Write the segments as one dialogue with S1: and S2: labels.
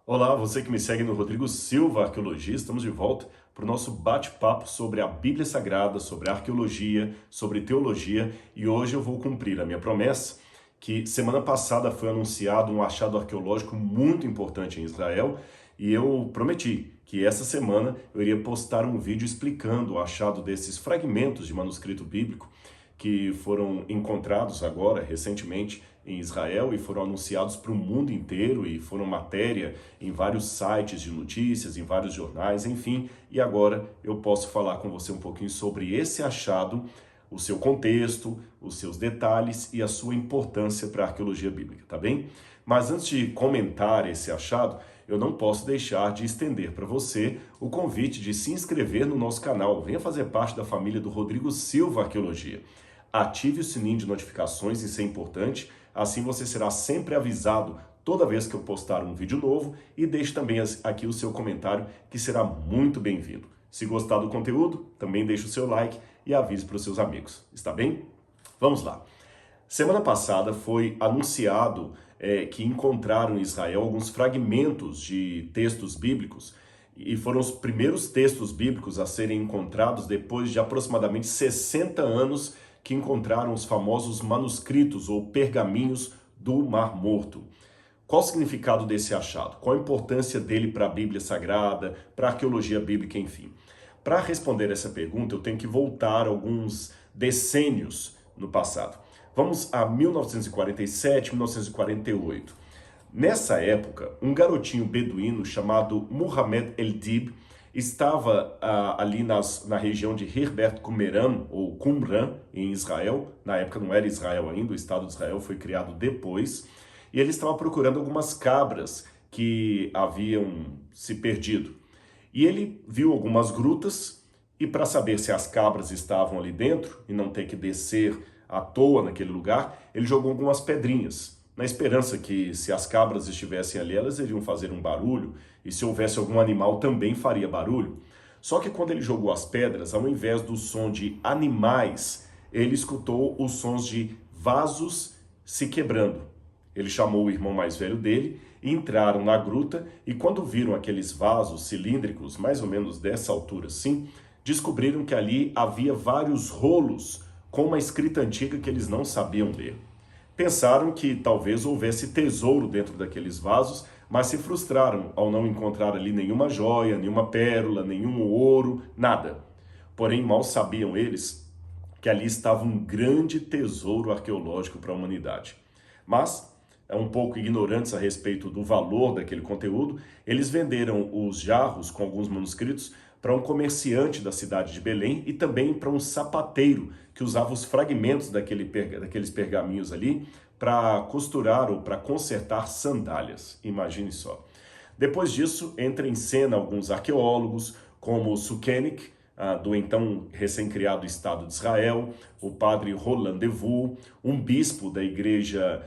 S1: Olá, você que me segue no Rodrigo Silva Arqueologia, estamos de volta para o nosso bate-papo sobre a Bíblia Sagrada, sobre arqueologia, sobre teologia, e hoje eu vou cumprir a minha promessa que semana passada foi anunciado um achado arqueológico muito importante em Israel e eu prometi que essa semana eu iria postar um vídeo explicando o achado desses fragmentos de manuscrito bíblico que foram encontrados agora, recentemente, em Israel e foram anunciados para o mundo inteiro e foram matéria em vários sites de notícias, em vários jornais, enfim. E agora eu posso falar com você um pouquinho sobre esse achado, o seu contexto, os seus detalhes e a sua importância para a arqueologia bíblica, tá bem? Mas antes de comentar esse achado, eu não posso deixar de estender para você o convite de se inscrever no nosso canal. Venha fazer parte da família do Rodrigo Silva Arqueologia. Ative o sininho de notificações, isso é importante, assim você será sempre avisado toda vez que eu postar um vídeo novo e deixe também aqui o seu comentário, que será muito bem-vindo. Se gostar do conteúdo, também deixe o seu like e avise para os seus amigos, está bem? Vamos lá. Semana passada foi anunciado que encontraram em Israel alguns fragmentos de textos bíblicos e foram os primeiros textos bíblicos a serem encontrados depois de aproximadamente 60 anos que encontraram os famosos manuscritos ou pergaminhos do Mar Morto. Qual o significado desse achado? Qual a importância dele para a Bíblia Sagrada, para a arqueologia bíblica, enfim? Para responder essa pergunta, eu tenho que voltar alguns decênios no passado. Vamos a 1947, 1948. Nessa época, um garotinho beduíno chamado Muhammad El-Dib estava ali na região de Herbert Qumran, ou Qumran, em Israel. Na época não era Israel ainda, o Estado de Israel foi criado depois. E ele estava procurando algumas cabras que haviam se perdido. E ele viu algumas grutas e para saber se as cabras estavam ali dentro e não ter que descer à toa naquele lugar, ele jogou algumas pedrinhas, na esperança que se as cabras estivessem ali, elas iriam fazer um barulho, e se houvesse algum animal também faria barulho. Só que quando ele jogou as pedras, ao invés do som de animais, ele escutou os sons de vasos se quebrando. Ele chamou o irmão mais velho dele, entraram na gruta e quando viram aqueles vasos cilíndricos, mais ou menos dessa altura assim, descobriram que ali havia vários rolos com uma escrita antiga que eles não sabiam ler. Pensaram que talvez houvesse tesouro dentro daqueles vasos, mas se frustraram ao não encontrar ali nenhuma joia, nenhuma pérola, nenhum ouro, nada. Porém, mal sabiam eles que ali estava um grande tesouro arqueológico para a humanidade. Mas, um pouco ignorantes a respeito do valor daquele conteúdo, eles venderam os jarros com alguns manuscritos para um comerciante da cidade de Belém e também para um sapateiro que usava os fragmentos daqueles pergaminhos ali para costurar ou para consertar sandálias. Imagine só. Depois disso, entra em cena alguns arqueólogos, como Sukenik, do então recém-criado Estado de Israel, o padre Roland de Vaux, um bispo da igreja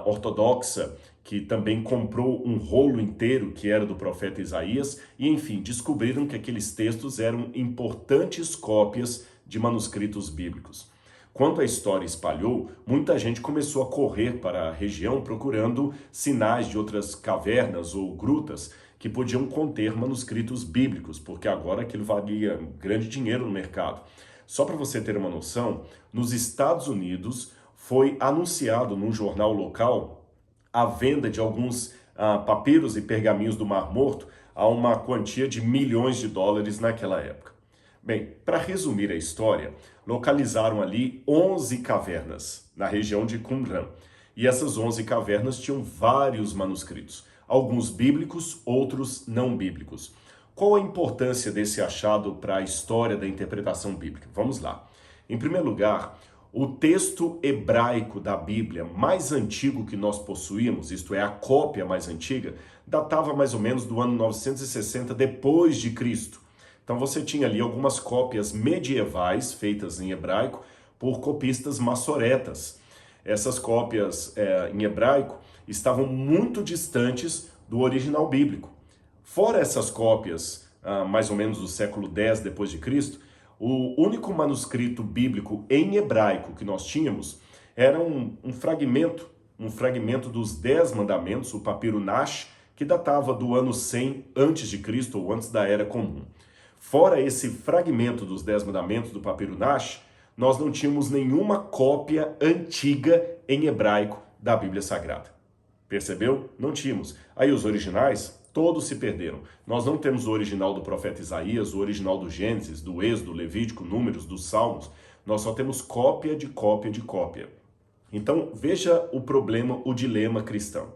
S1: ortodoxa, que também comprou um rolo inteiro que era do profeta Isaías, e enfim, descobriram que aqueles textos eram importantes cópias de manuscritos bíblicos. Quando a história espalhou, muita gente começou a correr para a região procurando sinais de outras cavernas ou grutas que podiam conter manuscritos bíblicos, porque agora aquilo valia grande dinheiro no mercado. Só para você ter uma noção, nos Estados Unidos foi anunciado num jornal local a venda de alguns papiros e pergaminhos do Mar Morto a uma quantia de milhões de dólares naquela época. Bem, para resumir a história, localizaram ali 11 cavernas na região de Qumran. E essas 11 cavernas tinham vários manuscritos, alguns bíblicos, outros não bíblicos. Qual a importância desse achado para a história da interpretação bíblica? Vamos lá. Em primeiro lugar, o texto hebraico da Bíblia mais antigo que nós possuímos, isto é, a cópia mais antiga, datava mais ou menos do ano 960 depois de Cristo. Então você tinha ali algumas cópias medievais feitas em hebraico por copistas massoretas. Essas cópias em hebraico estavam muito distantes do original bíblico. Fora essas cópias, mais ou menos do século X depois de Cristo, o único manuscrito bíblico em hebraico que nós tínhamos era um fragmento dos 10 mandamentos, o papiro Nash, que datava do ano 100 antes de Cristo ou antes da Era Comum. Fora esse fragmento dos 10 mandamentos do papiro Nash, nós não tínhamos nenhuma cópia antiga em hebraico da Bíblia Sagrada. Percebeu? Não tínhamos. Aí os originais, todos se perderam. Nós não temos o original do profeta Isaías, o original do Gênesis, do Êxodo, Levítico, Números, dos Salmos. Nós só temos cópia de cópia de cópia. Então, veja o problema, o dilema cristão.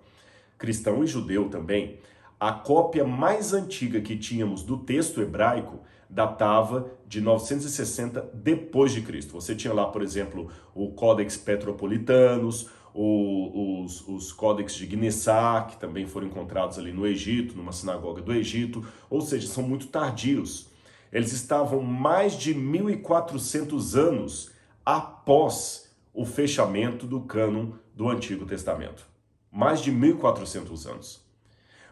S1: Cristão e judeu também. A cópia mais antiga que tínhamos do texto hebraico datava de 960 depois de Cristo. Você tinha lá, por exemplo, o Codex Petropolitanos, os Códex de Guinnessá, que também foram encontrados ali no Egito, numa sinagoga do Egito, ou seja, são muito tardios. Eles estavam mais de 1.400 anos após o fechamento do cânon do Antigo Testamento. Mais de 1.400 anos.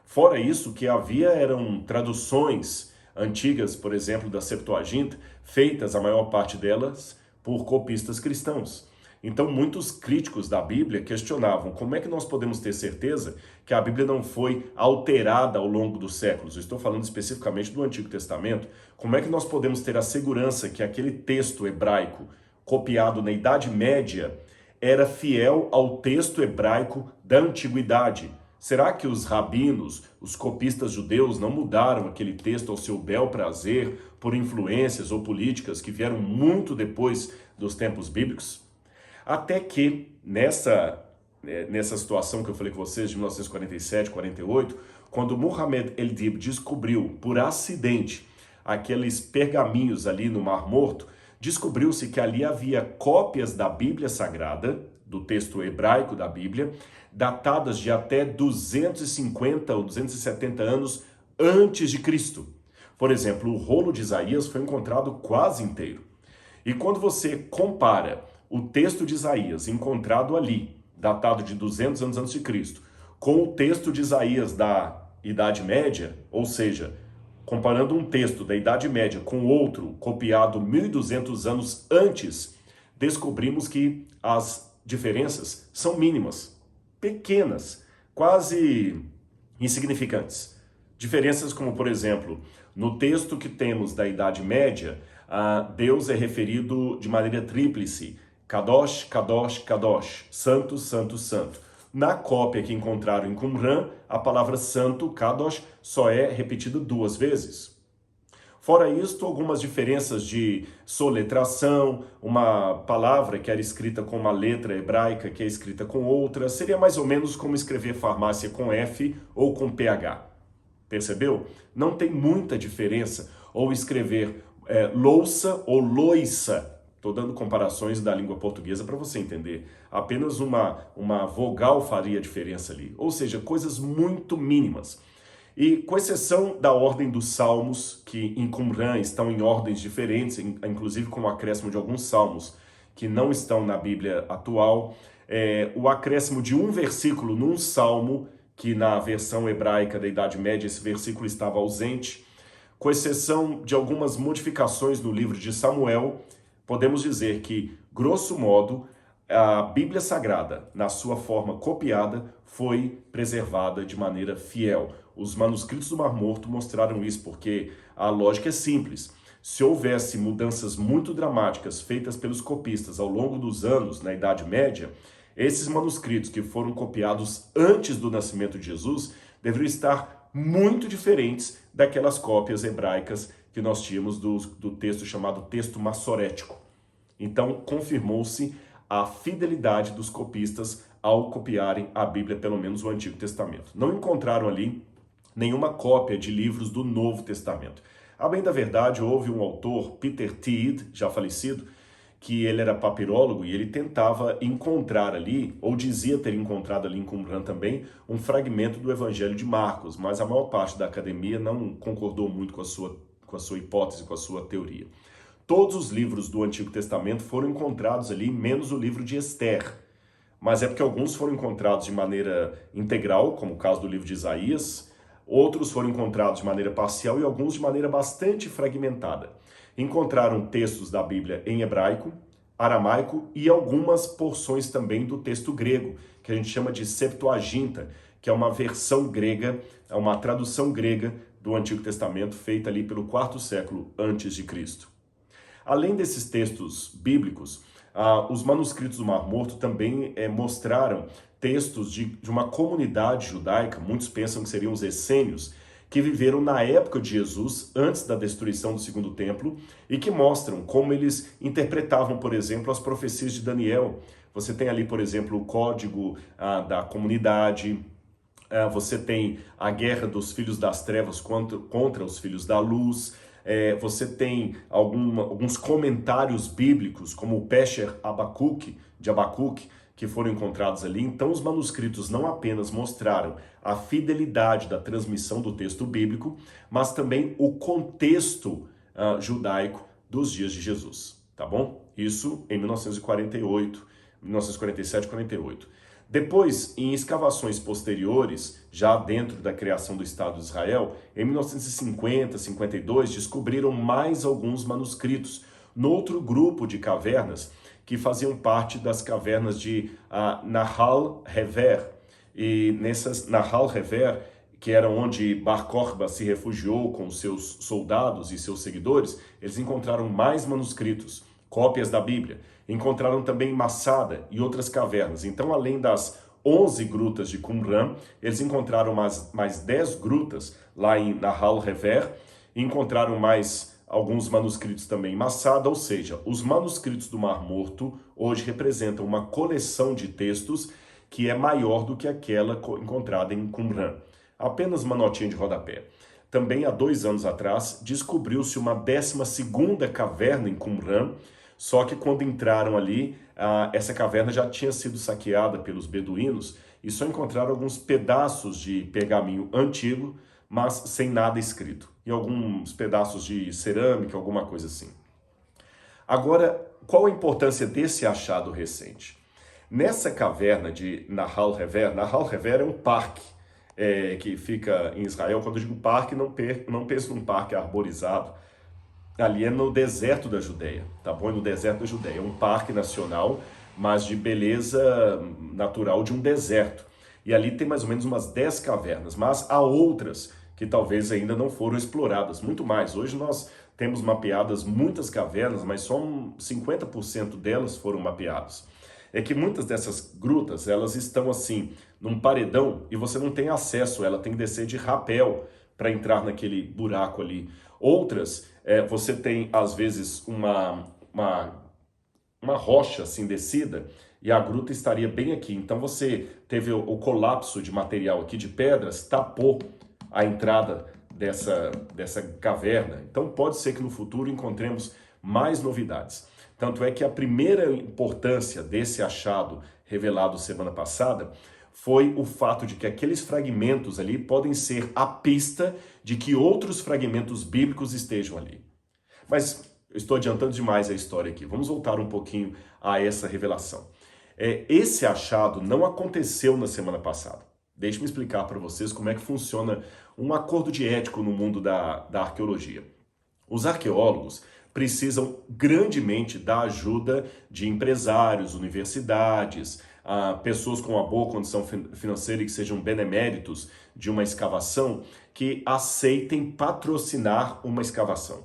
S1: Fora isso, que havia eram traduções antigas, por exemplo, da Septuaginta, feitas, a maior parte delas, por copistas cristãos. Então, muitos críticos da Bíblia questionavam como é que nós podemos ter certeza que a Bíblia não foi alterada ao longo dos séculos. Eu estou falando especificamente do Antigo Testamento. Como é que nós podemos ter a segurança que aquele texto hebraico copiado na Idade Média era fiel ao texto hebraico da Antiguidade? Será que os rabinos, os copistas judeus, não mudaram aquele texto ao seu bel prazer por influências ou políticas que vieram muito depois dos tempos bíblicos? Até que, nessa situação que eu falei com vocês, de 1947, 48, quando Muhammad el-Dib descobriu, por acidente, aqueles pergaminhos ali no Mar Morto, descobriu-se que ali havia cópias da Bíblia Sagrada, do texto hebraico da Bíblia, datadas de até 250 ou 270 anos antes de Cristo. Por exemplo, o rolo de Isaías foi encontrado quase inteiro. E quando você compara o texto de Isaías encontrado ali, datado de 200 anos antes de Cristo, com o texto de Isaías da Idade Média, ou seja, comparando um texto da Idade Média com outro copiado 1.200 anos antes, descobrimos que as diferenças são mínimas, pequenas, quase insignificantes. Diferenças como, por exemplo, no texto que temos da Idade Média, Deus é referido de maneira tríplice, Kadosh, Kadosh, Kadosh, Santo, Santo, Santo. Na cópia que encontraram em Qumran, a palavra santo, Kadosh, só é repetida 2 vezes. Fora isto, algumas diferenças de soletração, uma palavra que era escrita com uma letra hebraica que é escrita com outra, seria mais ou menos como escrever farmácia com F ou com PH. Percebeu? Não tem muita diferença. Ou escrever louça ou loiça. Estou dando comparações da língua portuguesa para você entender. Apenas uma vogal faria diferença ali. Ou seja, coisas muito mínimas. E com exceção da ordem dos salmos, que em Qumran estão em ordens diferentes, inclusive com o acréscimo de alguns salmos que não estão na Bíblia atual, o acréscimo de um versículo num salmo, que na versão hebraica da Idade Média esse versículo estava ausente, com exceção de algumas modificações no livro de Samuel, podemos dizer que, grosso modo, a Bíblia Sagrada, na sua forma copiada, foi preservada de maneira fiel. Os manuscritos do Mar Morto mostraram isso, porque a lógica é simples. Se houvesse mudanças muito dramáticas feitas pelos copistas ao longo dos anos, na Idade Média, esses manuscritos que foram copiados antes do nascimento de Jesus deveriam estar muito diferentes daquelas cópias hebraicas que nós tínhamos do texto chamado texto massorético. Então, confirmou-se a fidelidade dos copistas ao copiarem a Bíblia, pelo menos o Antigo Testamento. Não encontraram ali nenhuma cópia de livros do Novo Testamento. A bem da verdade, houve um autor, Peter Teed, já falecido, que ele era papirólogo e ele tentava encontrar ali, ou dizia ter encontrado ali em Qumran também, um fragmento do Evangelho de Marcos, mas a maior parte da academia não concordou muito com a sua hipótese, com a sua teoria. Todos os livros do Antigo Testamento foram encontrados ali, menos o livro de Esther. Mas é porque alguns foram encontrados de maneira integral, como o caso do livro de Isaías, outros foram encontrados de maneira parcial e alguns de maneira bastante fragmentada. Encontraram textos da Bíblia em hebraico, aramaico e algumas porções também do texto grego, que a gente chama de Septuaginta, que é uma versão grega, é uma tradução grega do Antigo Testamento, feita ali pelo quarto século antes de Cristo. Além desses textos bíblicos, os manuscritos do Mar Morto também mostraram textos de uma comunidade judaica, muitos pensam que seriam os essênios, que viveram na época de Jesus, antes da destruição do Segundo Templo, e que mostram como eles interpretavam, por exemplo, as profecias de Daniel. Você tem ali, por exemplo, o código da comunidade, você tem a guerra dos filhos das trevas contra os filhos da luz, você tem alguns comentários bíblicos, como o Pesher de Abacuque, que foram encontrados ali. Então os manuscritos não apenas mostraram a fidelidade da transmissão do texto bíblico, mas também o contexto judaico dos dias de Jesus, tá bom? Isso em 1948, 1947, 48. Depois, em escavações posteriores, já dentro da criação do Estado de Israel, em 1950, 52, descobriram mais alguns manuscritos noutro grupo de cavernas que faziam parte das cavernas de Nahal Hever. E nessas Nahal Hever, que era onde Bar Kokhba se refugiou com seus soldados e seus seguidores, eles encontraram mais manuscritos, cópias da Bíblia. Encontraram também Massada e outras cavernas. Então, além das 11 grutas de Qumran, eles encontraram mais 10 grutas lá em Nahal Hever, e encontraram mais alguns manuscritos também em Massada, ou seja, os manuscritos do Mar Morto hoje representam uma coleção de textos que é maior do que aquela encontrada em Qumran. Apenas uma notinha de rodapé. Também, há 2 anos atrás, descobriu-se uma 12ª caverna em Qumran, só que quando entraram ali, essa caverna já tinha sido saqueada pelos beduínos e só encontraram alguns pedaços de pergaminho antigo, mas sem nada escrito. E alguns pedaços de cerâmica, alguma coisa assim. Agora, qual a importância desse achado recente? Nessa caverna de Nahal Hever é um parque que fica em Israel. Quando eu digo parque, não penso num parque arborizado. Ali é no deserto da Judéia, tá bom? É no deserto da Judéia. É um parque nacional, mas de beleza natural de um deserto. E ali tem mais ou menos umas 10 cavernas, mas há outras que talvez ainda não foram exploradas, muito mais. Hoje nós temos mapeadas muitas cavernas, mas só 50% delas foram mapeadas. É que muitas dessas grutas, elas estão assim, num paredão, e você não tem acesso, ela tem que descer de rapel para entrar naquele buraco ali. Outras, você tem, às vezes, uma rocha assim descida e a gruta estaria bem aqui. Então você teve o colapso de material aqui de pedras, tapou a entrada dessa caverna. Então pode ser que no futuro encontremos mais novidades. Tanto é que a primeira importância desse achado revelado semana passada foi o fato de que aqueles fragmentos ali podem ser a pista de que outros fragmentos bíblicos estejam ali. Mas eu estou adiantando demais a história aqui. Vamos voltar um pouquinho a essa revelação. Esse achado não aconteceu na semana passada. Deixe-me explicar para vocês como é que funciona um acordo de ético no mundo da arqueologia. Os arqueólogos precisam grandemente da ajuda de empresários, universidades, pessoas com uma boa condição financeira e que sejam beneméritos de uma escavação, que aceitem patrocinar uma escavação.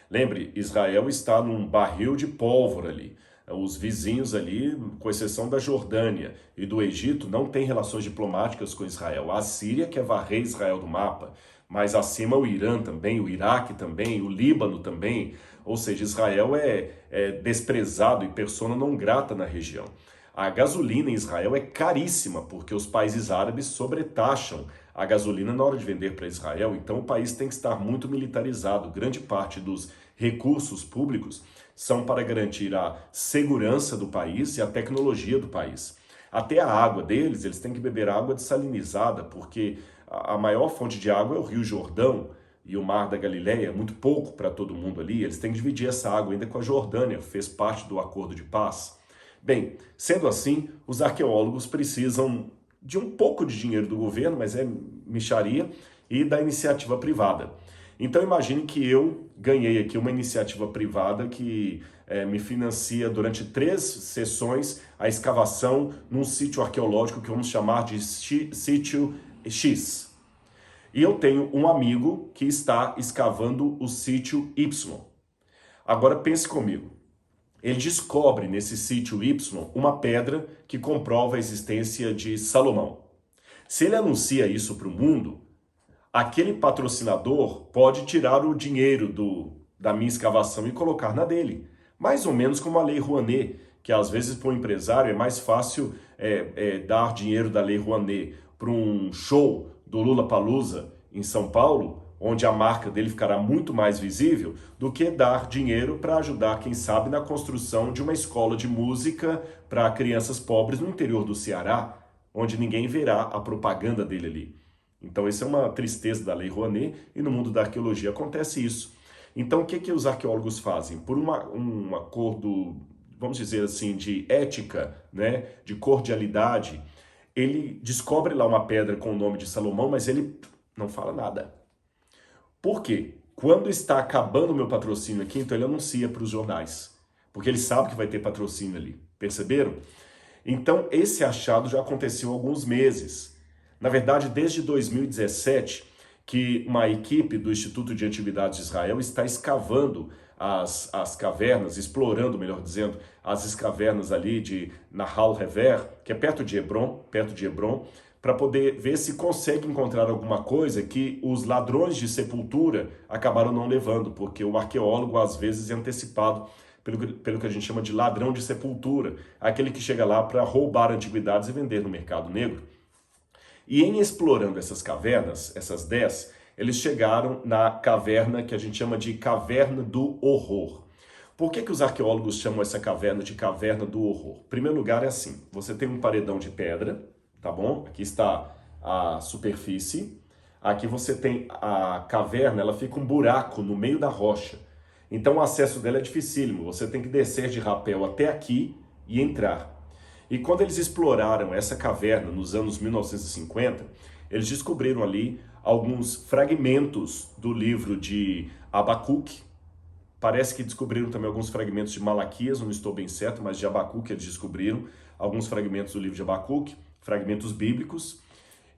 S1: Lembre, Israel está num barril de pólvora ali. Os vizinhos ali, com exceção da Jordânia e do Egito, não têm relações diplomáticas com Israel. A Síria quer varrer Israel do mapa, mas acima o Irã também, o Iraque também, o Líbano também. Ou seja, Israel é desprezado e persona não grata na região. A gasolina em Israel é caríssima, porque os países árabes sobretaxam a gasolina na hora de vender para Israel. Então o país tem que estar muito militarizado. Grande parte dos recursos públicos são para garantir a segurança do país e a tecnologia do país. Até a água deles, eles têm que beber água dessalinizada, porque a maior fonte de água é o Rio Jordão e o Mar da Galileia, é muito pouco para todo mundo ali. Eles têm que dividir essa água ainda com a Jordânia, fez parte do acordo de paz. Bem, sendo assim, os arqueólogos precisam de um pouco de dinheiro do governo, mas é mixaria, e da iniciativa privada. Então imagine que eu ganhei aqui uma iniciativa privada que me financia durante 3 sessões a escavação num sítio arqueológico que vamos chamar de sítio X. E eu tenho um amigo que está escavando o sítio Y. Agora pense comigo. Ele descobre nesse sítio Y uma pedra que comprova a existência de Salomão. Se ele anuncia isso para o mundo, aquele patrocinador pode tirar o dinheiro da minha escavação e colocar na dele. Mais ou menos como a Lei Rouanet, que às vezes para um empresário é mais fácil dar dinheiro da Lei Rouanet para um show do Lollapalooza em São Paulo, onde a marca dele ficará muito mais visível, do que dar dinheiro para ajudar, quem sabe, na construção de uma escola de música para crianças pobres no interior do Ceará, onde ninguém verá a propaganda dele ali. Então, isso é uma tristeza da Lei Rouanet, e no mundo da arqueologia acontece isso. Então, o que os arqueólogos fazem? Por um acordo, vamos dizer assim, de ética, né, de cordialidade, ele descobre lá uma pedra com o nome de Salomão, mas ele não fala nada. Por quê? Quando está acabando o meu patrocínio aqui, então ele anuncia para os jornais, porque ele sabe que vai ter patrocínio ali. Perceberam? Então, esse achado já aconteceu há alguns meses. Na verdade, desde 2017, que uma equipe do Instituto de Antiguidades de Israel está escavando as cavernas, explorando, melhor dizendo, as cavernas ali de Nahal Hever, que é perto de Hebron, para poder ver se consegue encontrar alguma coisa que os ladrões de sepultura acabaram não levando, porque o arqueólogo às vezes é antecipado pelo que a gente chama de ladrão de sepultura, aquele que chega lá para roubar antiguidades e vender no mercado negro. E em explorando essas cavernas, essas 10, eles chegaram na caverna que a gente chama de Caverna do Horror. Por que os arqueólogos chamam essa caverna de Caverna do Horror? Em primeiro lugar é assim, você tem um paredão de pedra, tá bom? Aqui está a superfície, aqui você tem a caverna, ela fica um buraco no meio da rocha. Então o acesso dela é dificílimo, você tem que descer de rapel até aqui e entrar. E quando eles exploraram essa caverna nos anos 1950, eles descobriram ali alguns fragmentos do livro de Abacuque. Parece que descobriram também alguns fragmentos de Malaquias, não estou bem certo, mas de Abacuque eles descobriram alguns fragmentos do livro de Abacuque, fragmentos bíblicos,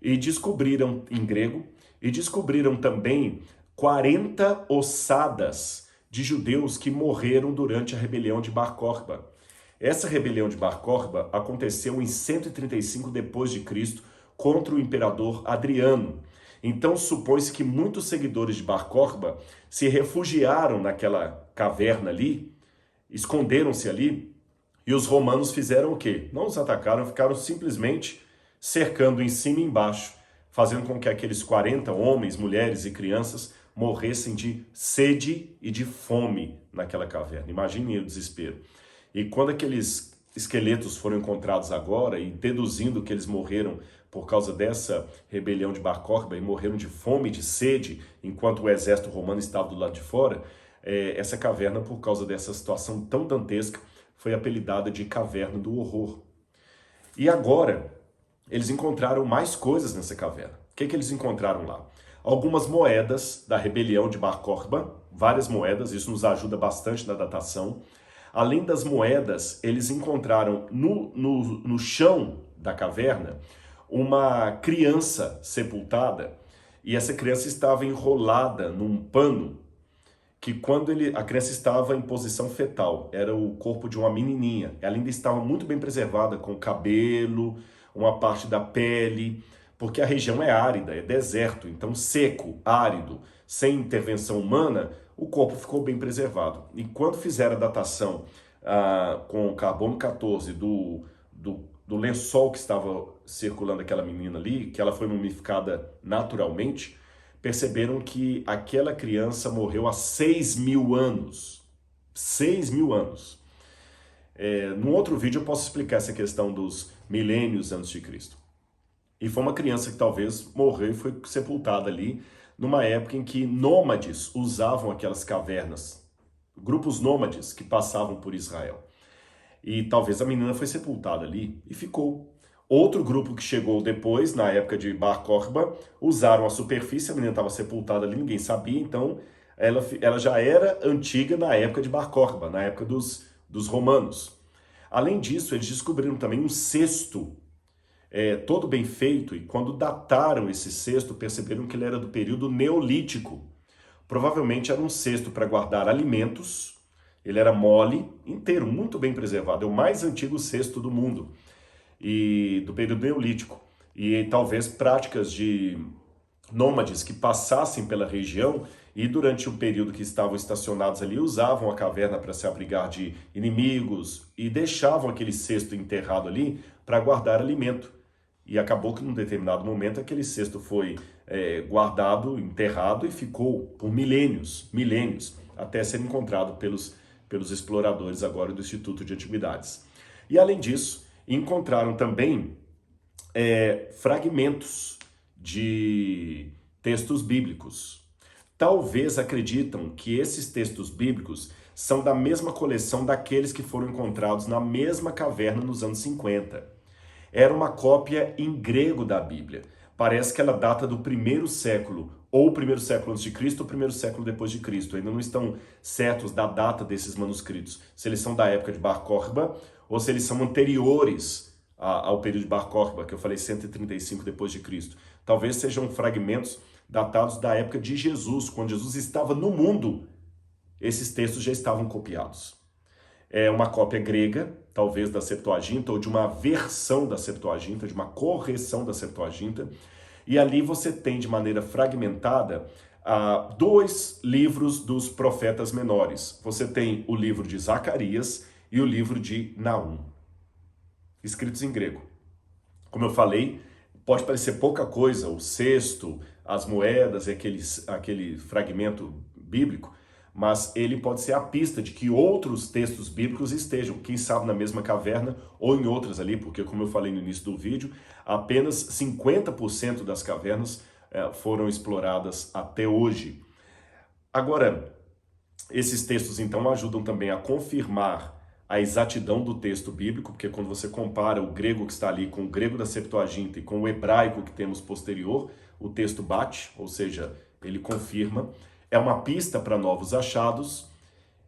S1: e descobriram em grego, e descobriram também 40 ossadas de judeus que morreram durante a rebelião de Bar Kokhba. Essa rebelião de Bar Kokhba aconteceu em 135 depois de Cristo contra o imperador Adriano. Então supõe-se que muitos seguidores de Bar Kokhba se refugiaram naquela caverna ali, esconderam-se ali, e os romanos fizeram o quê? Não os atacaram, ficaram simplesmente cercando em cima e embaixo, fazendo com que aqueles 40 homens, mulheres e crianças morressem de sede e de fome naquela caverna. Imaginem o desespero. E quando aqueles esqueletos foram encontrados agora, e deduzindo que eles morreram por causa dessa rebelião de Bar Kokhba e morreram de fome e de sede, enquanto o exército romano estava do lado de fora, essa caverna, por causa dessa situação tão dantesca, foi apelidada de Caverna do Horror. E agora, eles encontraram mais coisas nessa caverna. O que eles encontraram lá? Algumas moedas da rebelião de Bar Kokhba, várias moedas, isso nos ajuda bastante na datação. Além das moedas, eles encontraram no chão da caverna uma criança sepultada, e essa criança estava enrolada num pano, que quando a criança estava em posição fetal, era o corpo de uma menininha. Ela ainda estava muito bem preservada, com o cabelo, uma parte da pele, porque a região é árida, é deserto, então seco, árido, sem intervenção humana, o corpo ficou bem preservado. E quando fizeram a datação com carbono 14 do lençol que estava circulando aquela menina ali, que ela foi mumificada naturalmente, perceberam que aquela criança morreu há 6.000 anos. 6.000 anos. Num outro vídeo eu posso explicar essa questão dos milênios antes de Cristo. E foi uma criança que talvez morreu e foi sepultada ali, numa época em que nômades usavam aquelas cavernas, grupos nômades que passavam por Israel. E talvez a menina foi sepultada ali e ficou. Outro grupo que chegou depois, na época de Bar Kokhba, usaram a superfície, a menina estava sepultada ali, ninguém sabia, então ela já era antiga na época de Bar Kokhba, na época dos romanos. Além disso, eles descobriram também um cesto todo bem feito, e quando dataram esse cesto, perceberam que ele era do período neolítico. Provavelmente era um cesto para guardar alimentos, ele era mole, inteiro, muito bem preservado, é o mais antigo cesto do mundo, e do período neolítico. E talvez práticas de nômades que passassem pela região e durante o período que estavam estacionados ali usavam a caverna para se abrigar de inimigos e deixavam aquele cesto enterrado ali para guardar alimento. E acabou que num determinado momento aquele cesto foi guardado, enterrado e ficou por milênios, até ser encontrado pelos exploradores agora do Instituto de Antiguidades. E além disso, encontraram também fragmentos de textos bíblicos. Talvez acreditam que esses textos bíblicos são da mesma coleção daqueles que foram encontrados na mesma caverna nos anos 50. Era uma cópia em grego da Bíblia. Parece que ela data do primeiro século, ou primeiro século antes de Cristo, ou primeiro século depois de Cristo. Ainda não estão certos da data desses manuscritos, se eles são da época de Bar Kokhba, ou se eles são anteriores ao período de Bar Kokhba, que eu falei 135 depois de Cristo. Talvez sejam fragmentos datados da época de Jesus, quando Jesus estava no mundo. Esses textos já estavam copiados. É uma cópia grega, talvez da Septuaginta, ou de uma versão da Septuaginta, de uma correção da Septuaginta, e ali você tem de maneira fragmentada dois livros dos profetas menores. Você tem o livro de Zacarias e o livro de Naum, escritos em grego. Como eu falei, pode parecer pouca coisa, o cesto, as moedas e aquele fragmento bíblico, mas ele pode ser a pista de que outros textos bíblicos estejam, quem sabe na mesma caverna ou em outras ali, porque como eu falei no início do vídeo, apenas 50% das cavernas foram exploradas até hoje. Agora, esses textos então ajudam também a confirmar a exatidão do texto bíblico, porque quando você compara o grego que está ali com o grego da Septuaginta e com o hebraico que temos posterior, o texto bate, ou seja, ele confirma. É uma pista para novos achados.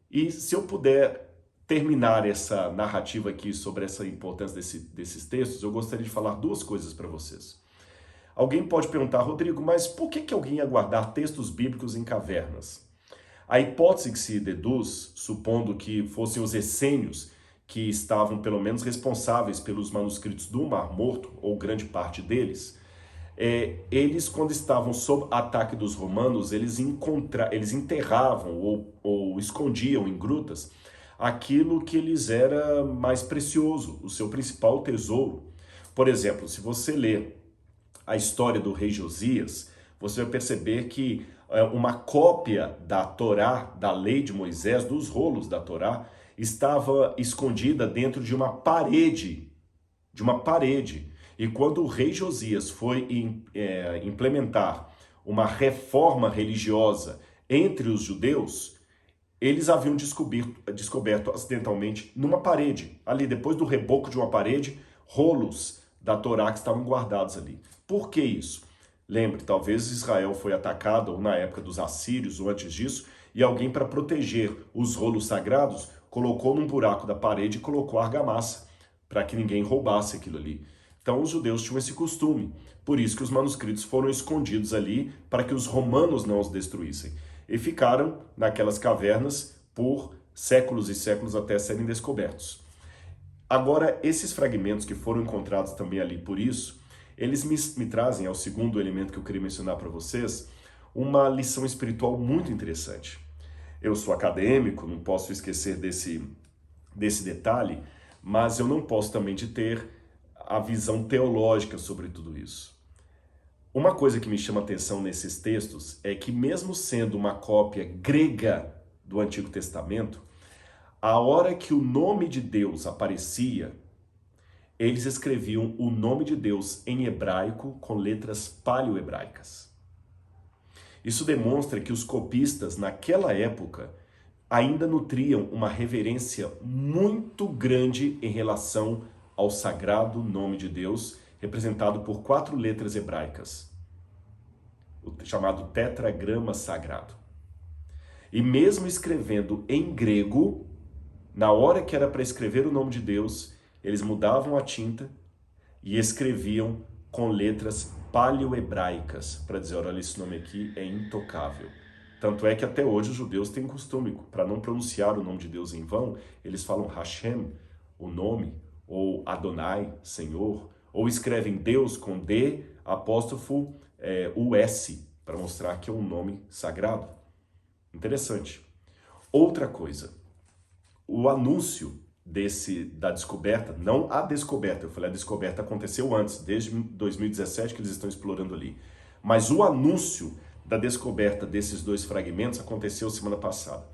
S1: E se eu puder terminar essa narrativa aqui sobre essa importância desses textos, eu gostaria de falar duas coisas para vocês. Alguém pode perguntar, Rodrigo, mas por que alguém ia guardar textos bíblicos em cavernas? A hipótese que se deduz, supondo que fossem os essênios que estavam pelo menos responsáveis pelos manuscritos do Mar Morto, ou grande parte deles, eles, quando estavam sob ataque dos romanos, eles enterravam ou escondiam em grutas aquilo que lhes era mais precioso, o seu principal tesouro. Por exemplo, se você ler a história do rei Josias, você vai perceber que uma cópia da Torá, da lei de Moisés, dos rolos da Torá, estava escondida dentro de uma parede, E quando o rei Josias foi implementar uma reforma religiosa entre os judeus, eles haviam descoberto acidentalmente numa parede, ali depois do reboco de uma parede, rolos da Torá que estavam guardados ali. Por que isso? Lembre, talvez Israel foi atacado ou na época dos assírios ou antes disso, e alguém, para proteger os rolos sagrados, colocou num buraco da parede e colocou argamassa para que ninguém roubasse aquilo ali. Então os judeus tinham esse costume, por isso que os manuscritos foram escondidos ali para que os romanos não os destruíssem. E ficaram naquelas cavernas por séculos e séculos até serem descobertos. Agora, esses fragmentos que foram encontrados também ali por isso, eles me trazem, ao segundo elemento que eu queria mencionar para vocês, uma lição espiritual muito interessante. Eu sou acadêmico, não posso esquecer desse detalhe, mas eu não posso também de ter a visão teológica sobre tudo isso. Uma coisa que me chama atenção nesses textos é que, mesmo sendo uma cópia grega do Antigo Testamento, a hora que o nome de Deus aparecia, eles escreviam o nome de Deus em hebraico com letras paleohebraicas. Isso demonstra que os copistas, naquela época, ainda nutriam uma reverência muito grande em relação ao sagrado nome de Deus, representado por 4 letras hebraicas, o chamado tetragrama sagrado. E mesmo escrevendo em grego, na hora que era para escrever o nome de Deus, eles mudavam a tinta e escreviam com letras paleohebraicas, para dizer, olha, esse nome aqui é intocável. Tanto é que até hoje os judeus têm costume, para não pronunciar o nome de Deus em vão, eles falam Hashem, o nome, ou Adonai, Senhor, ou escrevem Deus com D, apóstrofo US, para mostrar que é um nome sagrado. Interessante. Outra coisa, o anúncio da descoberta, não a descoberta, eu falei a descoberta aconteceu antes, desde 2017 que eles estão explorando ali, mas o anúncio da descoberta desses 2 fragmentos aconteceu semana passada.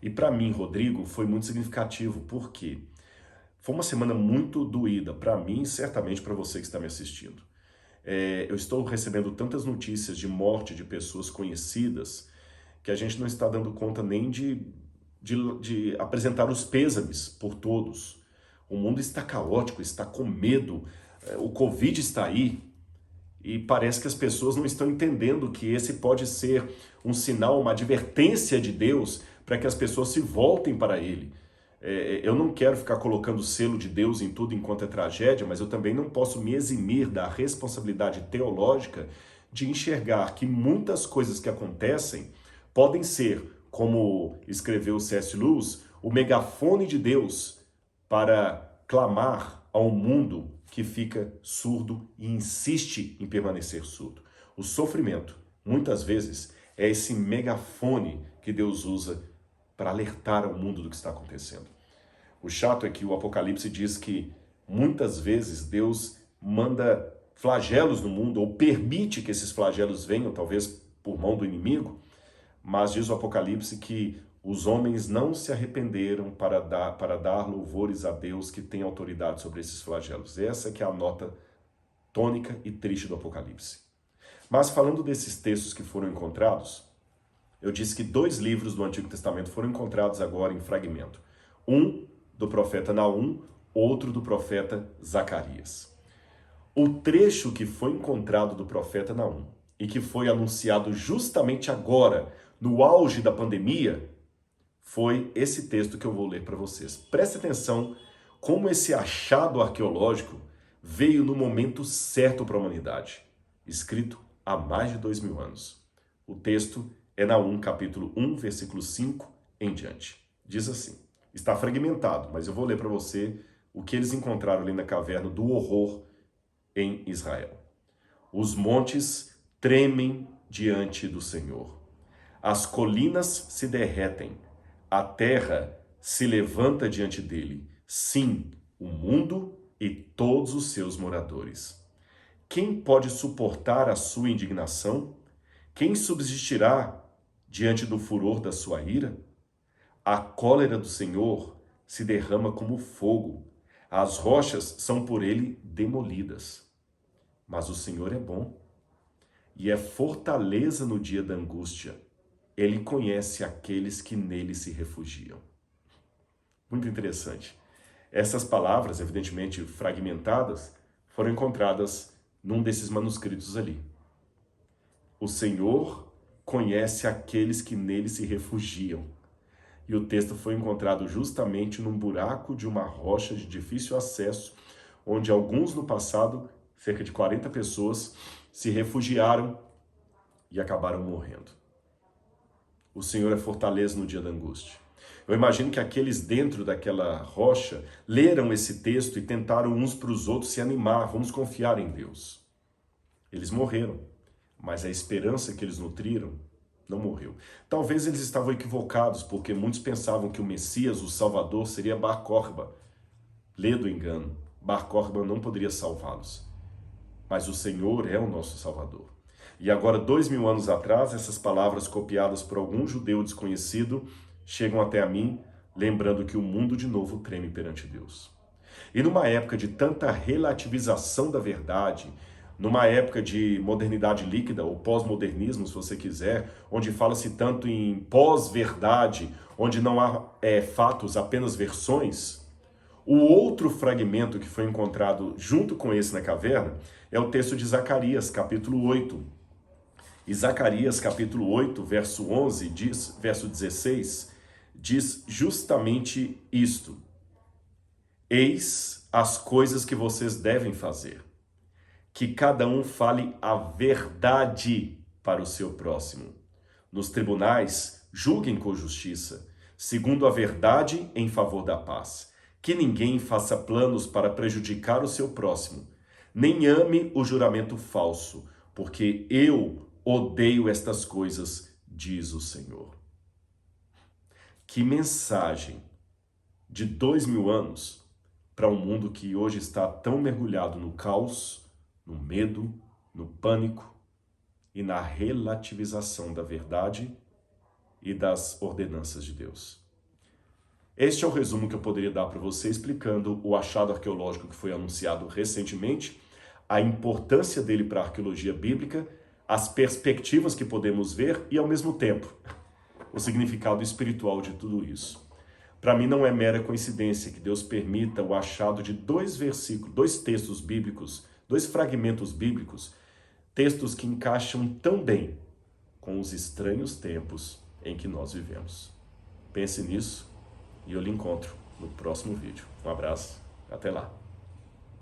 S1: E para mim, Rodrigo, foi muito significativo, porque foi uma semana muito doída, para mim e certamente para você que está me assistindo. Eu estou recebendo tantas notícias de morte de pessoas conhecidas que a gente não está dando conta nem de apresentar os pêsames por todos. O mundo está caótico, está com medo, o Covid está aí e parece que as pessoas não estão entendendo que esse pode ser um sinal, uma advertência de Deus para que as pessoas se voltem para Ele. Eu não quero ficar colocando o selo de Deus em tudo enquanto é tragédia, mas eu também não posso me eximir da responsabilidade teológica de enxergar que muitas coisas que acontecem podem ser, como escreveu C.S. Lewis, o megafone de Deus para clamar ao mundo que fica surdo e insiste em permanecer surdo. O sofrimento, muitas vezes, é esse megafone que Deus usa para alertar ao mundo do que está acontecendo. O chato é que o Apocalipse diz que muitas vezes Deus manda flagelos no mundo ou permite que esses flagelos venham, talvez por mão do inimigo, mas diz o Apocalipse que os homens não se arrependeram para dar louvores a Deus que tem autoridade sobre esses flagelos. Essa que é a nota tônica e triste do Apocalipse. Mas falando desses textos que foram encontrados, eu disse que 2 livros do Antigo Testamento foram encontrados agora em fragmento. Um do profeta Naum, outro do profeta Zacarias. O trecho que foi encontrado do profeta Naum e que foi anunciado justamente agora, no auge da pandemia, foi esse texto que eu vou ler para vocês. Preste atenção como esse achado arqueológico veio no momento certo para a humanidade, escrito há mais de 2000 anos. O texto é Naum, capítulo 1, versículo 5 em diante. Diz assim, está fragmentado, mas eu vou ler para você o que eles encontraram ali na caverna do horror em Israel. Os montes tremem diante do Senhor. As colinas se derretem. A terra se levanta diante dele. Sim, o mundo e todos os seus moradores. Quem pode suportar a sua indignação? Quem subsistirá diante do furor da sua ira? A cólera do Senhor se derrama como fogo. As rochas são por ele demolidas. Mas o Senhor é bom e é fortaleza no dia da angústia. Ele conhece aqueles que nele se refugiam. Muito interessante. Essas palavras, evidentemente fragmentadas, foram encontradas num desses manuscritos ali. O Senhor conhece aqueles que nele se refugiam. E o texto foi encontrado justamente num buraco de uma rocha de difícil acesso, onde alguns no passado, cerca de 40 pessoas, se refugiaram e acabaram morrendo. O Senhor é fortaleza no dia da angústia. Eu imagino que aqueles dentro daquela rocha leram esse texto e tentaram uns para os outros se animar, vamos confiar em Deus. Eles morreram, mas a esperança que eles nutriram não morreu. Talvez eles estavam equivocados, porque muitos pensavam que o Messias, o Salvador, seria Bar Corba. Lê do engano, Bar Corba não poderia salvá-los. Mas o Senhor é o nosso Salvador. E agora, 2000 anos atrás, essas palavras copiadas por algum judeu desconhecido chegam até a mim, lembrando que o mundo de novo treme perante Deus. E numa época de tanta relativização da verdade, numa época de modernidade líquida, ou pós-modernismo, se você quiser, onde fala-se tanto em pós-verdade, onde não há fatos, apenas versões, O outro fragmento que foi encontrado junto com esse na caverna é o texto de Zacarias, capítulo 8. E Zacarias, capítulo 8, verso 11, verso 16, diz justamente isto: Eis as coisas que vocês devem fazer, que cada um fale a verdade para o seu próximo. Nos tribunais, julguem com justiça, segundo a verdade em favor da paz. Que ninguém faça planos para prejudicar o seu próximo, nem ame o juramento falso, porque eu odeio estas coisas, diz o Senhor. Que mensagem de 2000 anos para um mundo que hoje está tão mergulhado no caos, no medo, no pânico e na relativização da verdade e das ordenanças de Deus. Este é o resumo que eu poderia dar para você, explicando o achado arqueológico que foi anunciado recentemente, a importância dele para a arqueologia bíblica, as perspectivas que podemos ver e, ao mesmo tempo, o significado espiritual de tudo isso. Para mim não é mera coincidência que Deus permita o achado de dois textos bíblicos, dois fragmentos bíblicos, textos que encaixam tão bem com os estranhos tempos em que nós vivemos. Pense nisso e eu lhe encontro no próximo vídeo. Um abraço, até lá.